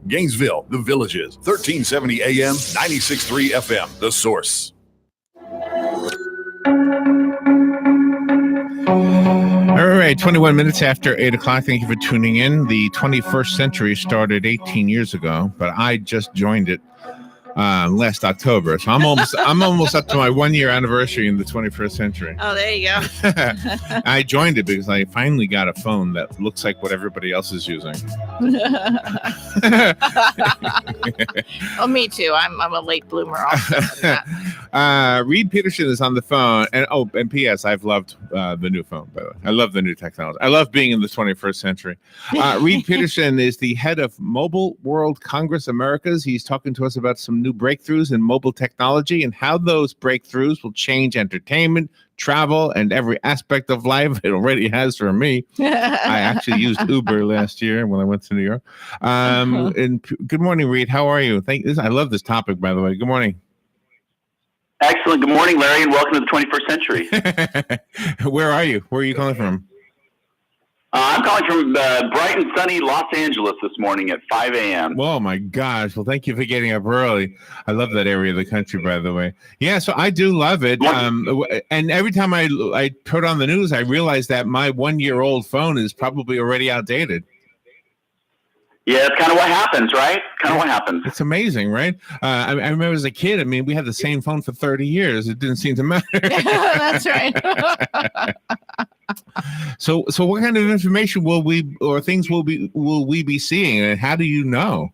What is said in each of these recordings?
Gainesville, The Villages, 1370 AM, 96.3 FM, The Source. All right, 21 minutes after 8 o'clock. Thank you for tuning in. The 21st century started 18 years ago, but I just joined it last October. So I'm almost up to my 1 year anniversary in the 21st century. Oh, there you go. I joined it because I finally got a phone that looks like what everybody else is using. Oh, me too. I'm a late bloomer also. Reed Peterson is on the phone. And P.S. I've loved the new phone, by the way. I love the new technology. I love being in the 21st century. Reed Peterson is the head of Mobile World Congress Americas. He's talking to us about some new breakthroughs in mobile technology and how those breakthroughs will change entertainment, travel, and every aspect of life. It already has for me. I actually used Uber last year when I went to New York. And good morning, Reed. How are you? I love this topic, by the way. Good morning. Excellent. Good morning, Larry, and welcome to the 21st century. Where are you? Where are you calling from? I'm calling from bright and sunny Los Angeles this morning at 5 a.m. Oh, my gosh. Well, thank you for getting up early. I love that area of the country, by the way. Yeah, so I do love it. And every time I put on the news, I realize that my 1 year old phone is probably already outdated. Yeah, it's kind of what happens, right? What happens. It's amazing, right? I remember as a kid, we had the same phone for 30 years. It didn't seem to matter. That's right. So what kind of information will we be seeing, and how do you know?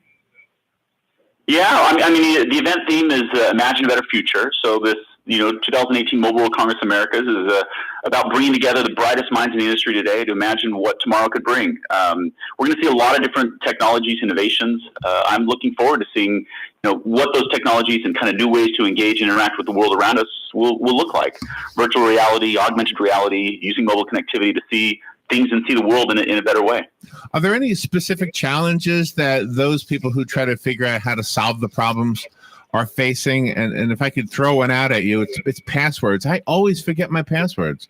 Yeah, the event theme is Imagine a Better Future. So this, 2018 Mobile World Congress Americas is about bringing together the brightest minds in the industry today to imagine what tomorrow could bring. We're going to see a lot of different technologies, innovations. I'm looking forward to seeing, what those technologies and kind of new ways to engage and interact with the world around us will look like. Virtual reality, augmented reality, using mobile connectivity to see things and see the world in a better way. Are there any specific challenges that those people who try to figure out how to solve the problems are facing? And if I could throw one out at you, it's passwords. I always forget my passwords.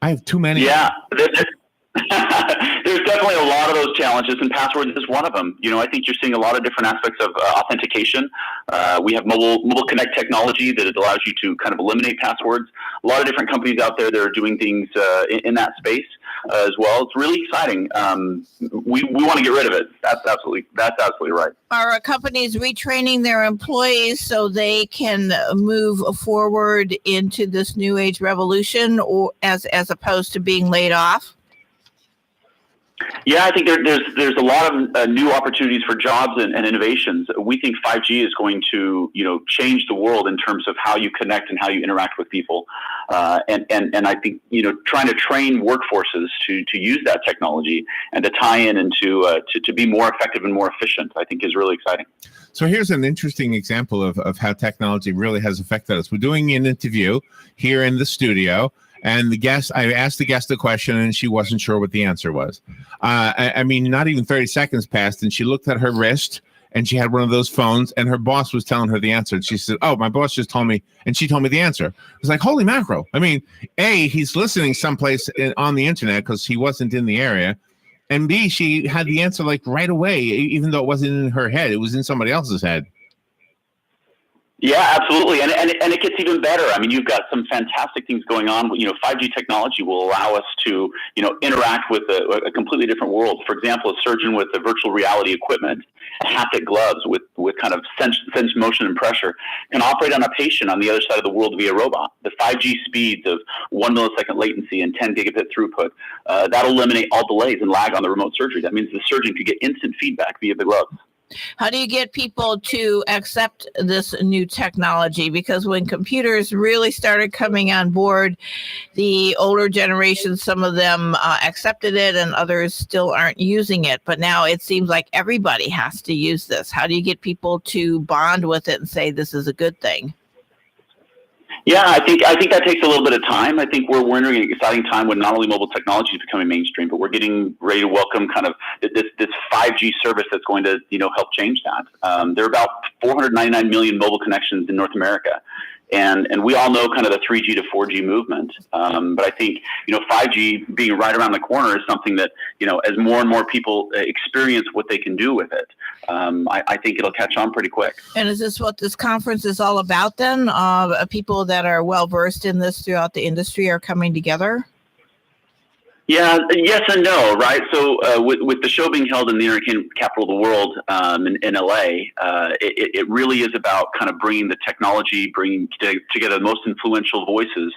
I have too many. Yeah, there's definitely a lot of those challenges, and passwords is one of them. I think you're seeing a lot of different aspects of authentication. We have mobile connect technology that allows you to kind of eliminate passwords. A lot of different companies out there that are doing things in that space as well. It's really exciting. We want to get rid of it. That's absolutely right. Are companies retraining their employees so they can move forward into this new age revolution, or as opposed to being laid off? Yeah, I think there's a lot of new opportunities for jobs and innovations. We think 5G is going to change the world in terms of how you connect and how you interact with people, and I think trying to train workforces to use that technology and to tie in and to be more effective and more efficient, I think is really exciting. So here's an interesting example of how technology really has affected us. We're doing an interview here in the studio. And I asked the guest a question, and she wasn't sure what the answer was. Not even 30 seconds passed, and she looked at her wrist, and she had one of those phones, and her boss was telling her the answer. And she said, "Oh, my boss just told me," and she told me the answer. It was like, holy mackerel. A, he's listening someplace on the internet because he wasn't in the area. And B, she had the answer like right away, even though it wasn't in her head. It was in somebody else's head. Yeah, absolutely. And it gets even better. You've got some fantastic things going on. 5G technology will allow us to, interact with a completely different world. For example, a surgeon with a virtual reality equipment, haptic gloves with kind of sense motion and pressure can operate on a patient on the other side of the world via robot. The 5G speeds of 1 millisecond latency and 10 gigabit throughput, that'll eliminate all delays and lag on the remote surgery. That means the surgeon could get instant feedback via the gloves. How do you get people to accept this new technology? Because when computers really started coming on board, the older generation, some of them accepted it and others still aren't using it. But now it seems like everybody has to use this. How do you get people to bond with it and say this is a good thing? Yeah, I think that takes a little bit of time. I think we're entering an exciting time when not only mobile technology is becoming mainstream, but we're getting ready to welcome kind of this 5G service that's going to help change that. There are about 499 million mobile connections in North America, And we all know kind of the 3G to 4G movement. But I think, 5G being right around the corner is something that, as more and more people experience what they can do with it, I think it'll catch on pretty quick. And is this what this conference is all about then? People that are well versed in this throughout the industry are coming together? Yeah, yes and no, right? So with the show being held in the entertainment capital of the world in LA, it really is about kind of bringing the technology, bringing together the most influential voices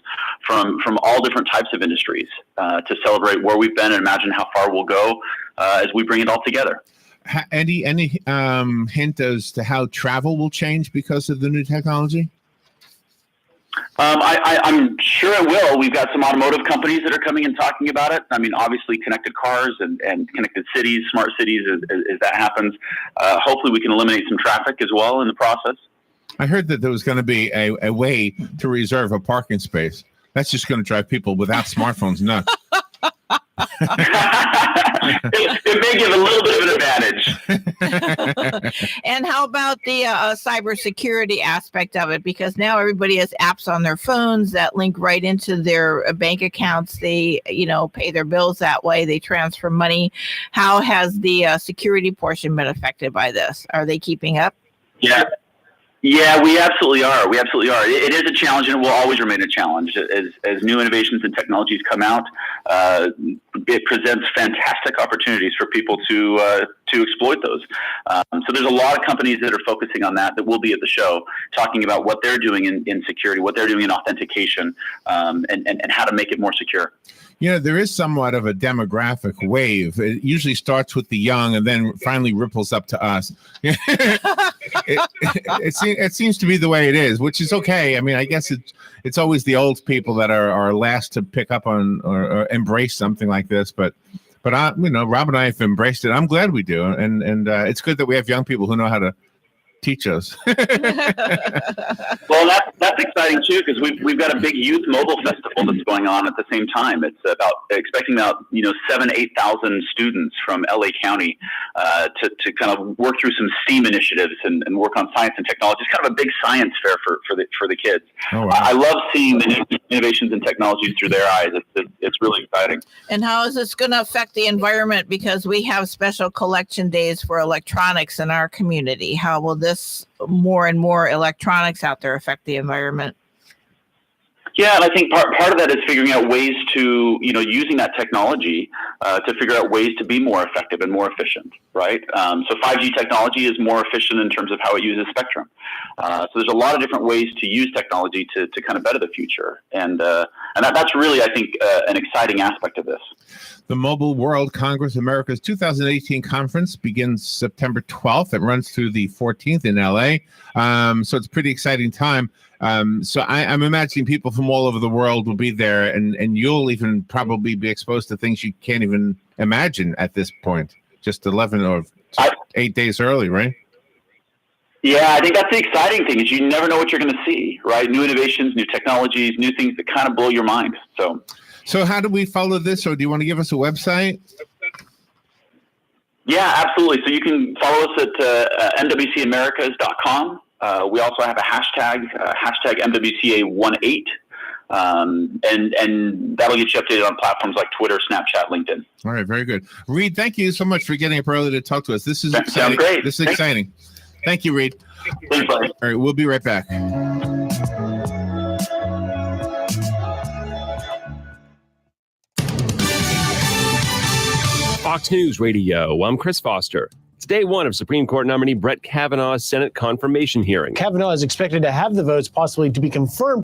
from all different types of industries to celebrate where we've been and imagine how far we'll go as we bring it all together. Any hint as to how travel will change because of the new technology? I'm sure it will. We've got some automotive companies that are coming and talking about it. I mean, obviously connected cars and connected cities, smart cities, as that happens. Hopefully we can eliminate some traffic as well in the process. I heard that there was going to be a way to reserve a parking space. That's just going to drive people without smartphones nuts. It may give a little bit of an advantage. And how about the cybersecurity aspect of it? Because now everybody has apps on their phones that link right into their bank accounts. They, pay their bills that way. They transfer money. How has the security portion been affected by this? Are they keeping up? Yeah, we absolutely are. It is a challenge, and it will always remain a challenge. As new innovations and technologies come out, it presents fantastic opportunities for people to exploit those. So there's a lot of companies that are focusing on that will be at the show, talking about what they're doing in security, what they're doing in authentication, and how to make it more secure. There is somewhat of a demographic wave. It usually starts with the young and then finally ripples up to us. It seems to be the way it is, which is okay. I mean, I guess it's always the old people that are last to pick up on or embrace something like this. But Rob and I have embraced it. I'm glad we do, and it's good that we have young people who know how to teach us. Well, that's exciting too, because we've got a big youth mobile festival that's going on at the same time. It's expecting about 7,000-8,000 students from LA County to kind of work through some STEAM initiatives and work on science and technology. It's kind of a big science fair for the kids. Oh, wow. I love seeing the new innovations and technologies through their eyes. It's really exciting. And how is this going to affect the environment? Because we have special collection days for electronics in our community. How will this more and more electronics out there affect the environment? Yeah, and I think part of that is figuring out ways to, using that technology to figure out ways to be more effective and more efficient, right? So 5G technology is more efficient in terms of how it uses spectrum. So there's a lot of different ways to use technology to kind of better the future. And that's really, I think, an exciting aspect of this. The Mobile World Congress America's 2018 conference begins September 12th. It runs through the 14th in LA. So it's a pretty exciting time. So I'm imagining people from all over the world will be there, and you'll even probably be exposed to things you can't even imagine at this point, just 11 or 8 days early, right? Yeah, I think that's the exciting thing, is you never know what you're going to see, right? New innovations, new technologies, new things that kind of blow your mind. So how do we follow this, or do you want to give us a website? Yeah, absolutely. So you can follow us at mwcamericas.com. We also have a hashtag MWCA18, and that'll get you updated on platforms like Twitter, Snapchat, LinkedIn. All right, very good. Reed, thank you so much for getting up early to talk to us. This is Sounds exciting. great. This is exciting. Thank you, Reed. Thanks, buddy. All right, we'll be right back. Fox News Radio. I'm Chris Foster. It's day one of Supreme Court nominee Brett Kavanaugh's Senate confirmation hearing. Kavanaugh is expected to have the votes possibly to be confirmed